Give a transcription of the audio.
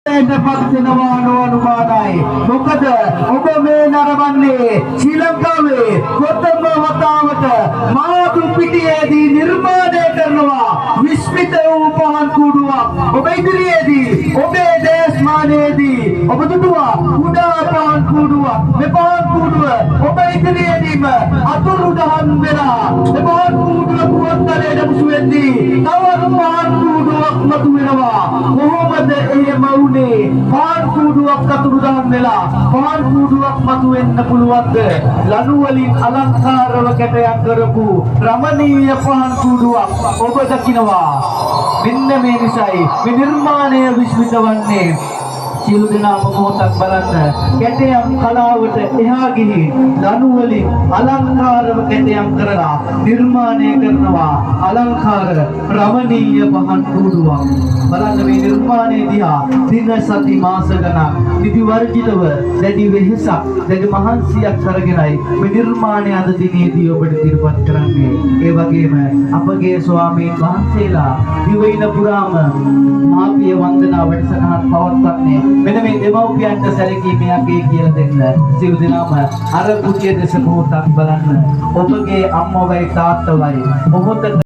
පත් වෙනවා නොඅනුමානයි. මොකද ඔබ මේ නරඹන්නේ ශ්‍රී ලංකාවේ කොතම වතාවට මාතු පිටියේදී නිර්මාණය කරනවා විස්මිත වූ පහන් කුඩුවක්. ඔබ ඉදිරියේදී ඔබේ දේශමානයේදී ඔබ දුටුවා කුඩා පහන් කුඩුවක්. මේ පහන් කුඩුව ඔබ ඉදිරියේදීම අතුරුදහන් වෙලා මේ පහන් කුඩුව පුවත්තරේ මුසු වෙද්දී තවත් පහන් කුඩුවක් මතුවෙනවා. කොහොමද එහෙම වුනේ? පහන් කුඩුවක් අතුරුදහන් වෙලා පහන් කුඩුවක් මතුවෙන්න පුළුවන්ද? ලනු වලින් අලංකාරව කැටයක් කරපු රමණීය පහන් කුඩුවක් ඔබ දකිනවා. මෙන්න මේ නිසයි මේ නිර්මාණය විශ්මිත වන්නේ. සියලු දෙනාම මොහොතක් බලන්න කැටයම් කලාවට එහා ගිහින් ලනු වලින් අලංකාරව කැටයම් කරලා නිර්මාණය කරනවා අලංකාර රමණීය පහන් කුඩුවක්. බලන්න මේ නිර්මාණය දිහා දින සති මාස ගණන් නිදි වර්ජිතව දැඩි වෙහෙසක් දැඩි මහන්සියක් කරගෙනයි මේ නිර්මාණය අද දිනේදී ඔබට ඉදිරිපත් කරන්නේ. ඒ වගේම අපගේ ස්වාමීන් වහන්සේලා දිවයින පුරාම මාපිය වන්දනා වැඩසටහන් පවත්වන්නේ මෙන්න මේ දෙමව්පියන්ට සැලකීමේ අගය කියලා දෙන්න. සියලු දෙනාම අර කුටිය දෙස මොහොතක් බලන්න. ඔබගේ අම්මවයි තාත්තවයි මොහොතක